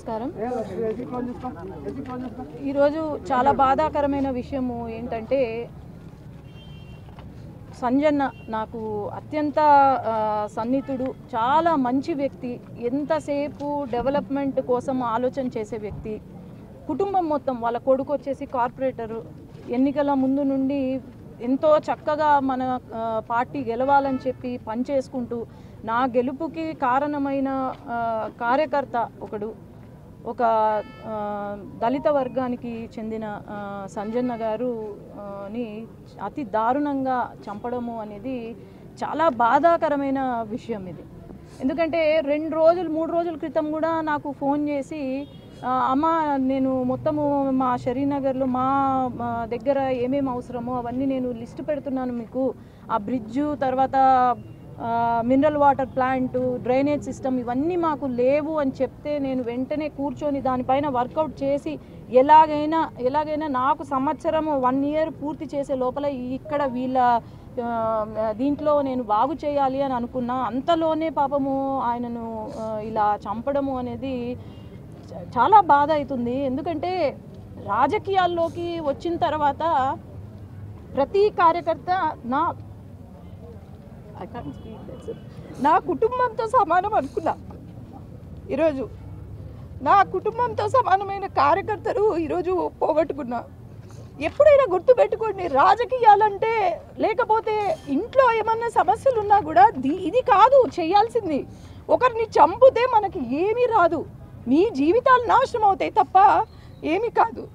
నమస్కారం. ఈరోజు చాలా బాధాకరమైన విషయము ఏంటంటే సంజన్న నాకు అత్యంత సన్నిహితుడు, చాలా మంచి వ్యక్తి, ఎంతసేపు డెవలప్మెంట్ కోసం ఆలోచన చేసే వ్యక్తి. కుటుంబం మొత్తం, వాళ్ళ కొడుకు వచ్చేసి కార్పొరేటరు, ఎన్నికల ముందు నుండి ఎంతో చక్కగా మన పార్టీ గెలవాలని చెప్పి పనిచేసుకుంటూ నా గెలుపుకి కారణమైన కార్యకర్త ఒకడు, ఒక దళిత వర్గానికి చెందిన సంజన్న గారుని అతి దారుణంగా చంపడము అనేది చాలా బాధాకరమైన విషయం ఇది. ఎందుకంటే 2-3 రోజుల క్రితం కూడా నాకు ఫోన్ చేసి, అమ్మ నేను మొత్తము మా శ్రీనగర్లో మా దగ్గర ఏమేమి అవసరమో అవన్నీ నేను లిస్ట్ పెడుతున్నాను మీకు, ఆ బ్రిడ్జు, తర్వాత mineral water plant, drainage system ఇవన్నీ మాకు లేవు అని చెప్తే నేను వెంటనే కూర్చొని దానిపైన వర్కౌట్ చేసి ఎలాగైనా నాకు సంవత్సరం 1 ఇయర్ పూర్తి చేసే లోపల ఇక్కడ వీళ్ళ దీంట్లో నేను బాగు చేయాలి అని అనుకున్నా. అంతలోనే పాపము ఆయనను ఇలా చంపడము అనేది చాలా బాధ అవుతుంది. ఎందుకంటే రాజకీయాల్లోకి వచ్చిన తర్వాత ప్రతి కార్యకర్త నా కుటుంబంతో సమానం అనుకున్నా. ఈరోజు నా కుటుంబంతో సమానమైన కార్యకర్తలు ఈరోజు పోగొట్టుకున్నా. ఎప్పుడైనా గుర్తుపెట్టుకోండి, రాజకీయాలంటే లేకపోతే ఇంట్లో ఏమన్నా సమస్యలు ఉన్నా కూడా ఇది కాదు చేయాల్సింది. ఒకరిని చంపితే మనకి ఏమీ రాదు, మీ జీవితాలు నాశనం అవుతాయి తప్ప ఏమీ కాదు.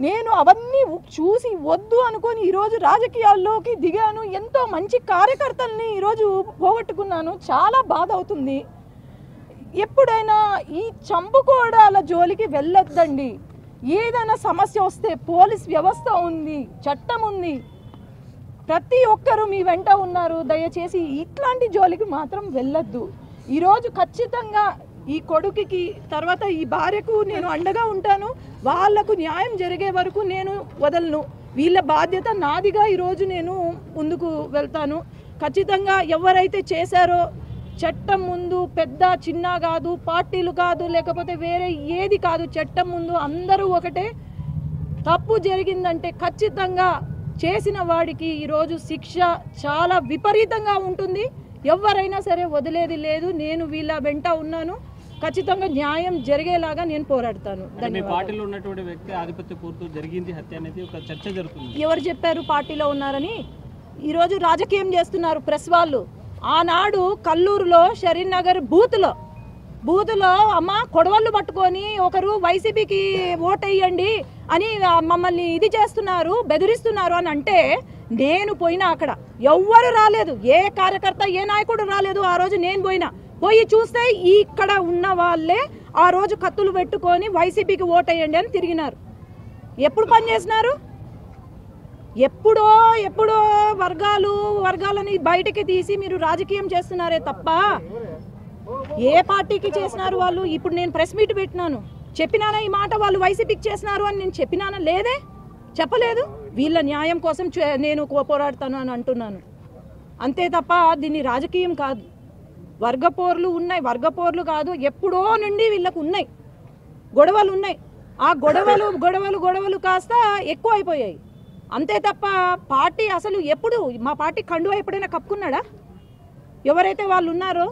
నేను అవన్నీ చూసి వద్దు అనుకొని ఈరోజు రాజకీయాల్లోకి దిగాను. ఎంతో మంచి కార్యకర్తల్ని ఈరోజు పోగొట్టుకున్నాను. చాలా బాధ అవుతుంది. ఎప్పుడైనా ఈ చంపుకోవడాల జోలికి వెళ్ళొద్దండి. ఏదైనా సమస్య వస్తే పోలీస్ వ్యవస్థ ఉంది, చట్టం ఉంది, ప్రతి ఒక్కరూ మీ వెంట ఉన్నారు. దయచేసి ఇట్లాంటి జోలికి మాత్రం వెళ్ళొద్దు. ఈరోజు ఖచ్చితంగా ఈ కొడుకుకి తర్వాత ఈ భార్యకు నేను అండగా ఉంటాను. వాళ్లకు న్యాయం జరిగే వరకు నేను వదలను. వీళ్ళ బాధ్యత నాదిగా ఈరోజు నేను ముందుకు వెళ్తాను. ఖచ్చితంగా ఎవరైతే చేశారో చట్టం ముందు పెద్ద చిన్న కాదు, పార్టీలు కాదు, లేకపోతే వేరే ఏది కాదు, చట్టం ముందు అందరూ ఒకటే. తప్పు జరిగిందంటే ఖచ్చితంగా చేసిన వాడికి ఈరోజు శిక్ష చాలా విపరీతంగా ఉంటుంది. ఎవరైనా సరే వదిలేది లేదు. నేను వీళ్ళ వెంట ఉన్నాను. ఖచ్చితంగా న్యాయం జరిగేలాగా నేను పోరాడతాను. పార్టీలో ఉన్నటువంటి వ్యక్తి ఆధిపత్య పూర్తి జరిగింది హత్య అనేది ఒక చర్చ జరుగుతుంది. ఎవరు చెప్పారు పార్టీలో ఉన్నారని? ఈరోజు రాజకీయం చేస్తున్నారు ప్రెస్ వాళ్ళు. ఆనాడు కల్లూరులో శ్రీనగర్ బూతులో అమ్మ కొడవళ్ళు పట్టుకొని ఒకరు వైసీపీకి ఓటేయండి అని మమ్మల్ని ఇది చేస్తున్నారు, బెదిరిస్తున్నారు అని అంటే నేను పోయినా అక్కడ ఎవ్వరు రాలేదు, ఏ కార్యకర్త ఏ నాయకుడు రాలేదు. ఆ రోజు నేను పోయి చూస్తే ఇక్కడ ఉన్న వాళ్ళే ఆ రోజు కత్తులు పెట్టుకొని వైసీపీకి ఓటేయండి అని తిరిగినారు. ఎప్పుడు పని చేసినారు? ఎప్పుడో వర్గాలని బయటికి తీసి మీరు రాజకీయం చేస్తున్నారే తప్ప ఏ పార్టీకి చేసినారు వాళ్ళు? ఇప్పుడు నేను ప్రెస్ మీట్ పెట్టినాను, చెప్పినానా ఈ మాట వాళ్ళు వైసీపీకి చేసినారు అని నేను చెప్పినానా? లేదే, చెప్పలేదు. వీళ్ళ న్యాయం కోసం నేను పోరాడతాను అని అంటున్నాను అంతే తప్ప దీన్ని రాజకీయం కాదు. వర్గపోర్లు ఉన్నాయి, వర్గపోర్లు కాదు, ఎప్పుడో నుండి వీళ్ళకు ఉన్నాయి, గొడవలు ఉన్నాయి. ఆ గొడవలు కాస్త ఎక్కువ అయిపోయాయి అంతే తప్ప పార్టీ అసలు ఎప్పుడు మా పార్టీ కండువా ఎప్పుడైనా కప్పుకున్నాడా? ఎవరైతే వాళ్ళు ఉన్నారో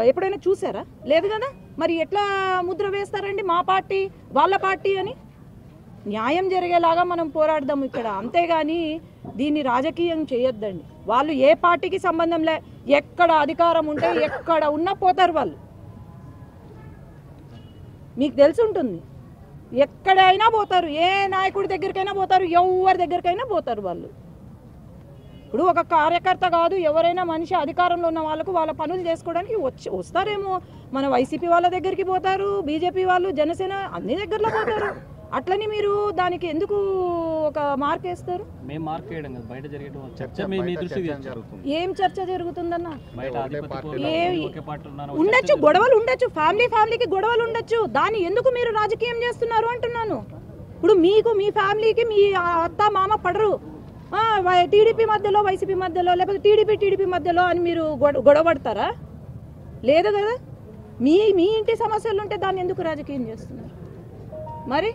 ఎప్పుడైనా చూసారా? లేదు కదా. మరి ఎట్లా ముద్ర వేస్తారండి మా పార్టీ వాళ్ళ పార్టీ అని? న్యాయం జరిగేలాగా మనం పోరాడదాం ఇక్కడ, అంతేగాని దీన్ని రాజకీయం చేయొద్దండి. వాళ్ళు ఏ పార్టీకి సంబంధం లే, ఎక్కడ అధికారం ఉంటే ఎక్కడ ఉన్నా పోతారు వాళ్ళు. మీకు తెలిసి ఉంటుంది, ఎక్కడైనా పోతారు, ఏ నాయకుడి దగ్గరికైనా పోతారు, ఎవరి దగ్గరికైనా పోతారు వాళ్ళు. ఇప్పుడు ఒక కార్యకర్త కాదు, ఎవరైనా మనిషి అధికారంలో ఉన్న వాళ్ళకు వాళ్ళ పనులు చేసుకోవడానికి వస్తారేమో. మన వైసీపీ వాళ్ళ దగ్గరికి పోతారు, బీజేపీ వాళ్ళు, జనసేన అన్ని దగ్గరలో పోతారు. అట్లని మీరు దానికి ఎందుకు ఒక మార్క్ వేస్తారు? ఏం చర్చ జరుగుతుందన్న? ఉండొచ్చు, గొడవలు ఉండొచ్చు, ఫ్యామిలీకి గొడవలు ఉండొచ్చు. దాన్ని ఎందుకు మీరు రాజకీయం చేస్తున్నారు అంటున్నాను. ఇప్పుడు మీకు మీ ఫ్యామిలీకి మీ అత్త మామ పడరు, టీడీపీ మధ్యలో వైసీపీ మధ్యలో లేకపోతే టీడీపీ మధ్యలో అని మీరు గొడవ పడతారా? లేదు కదా. మీ ఇంటి సమస్యలు ఉంటే దాన్ని ఎందుకు రాజకీయం చేస్తున్నారు? మరి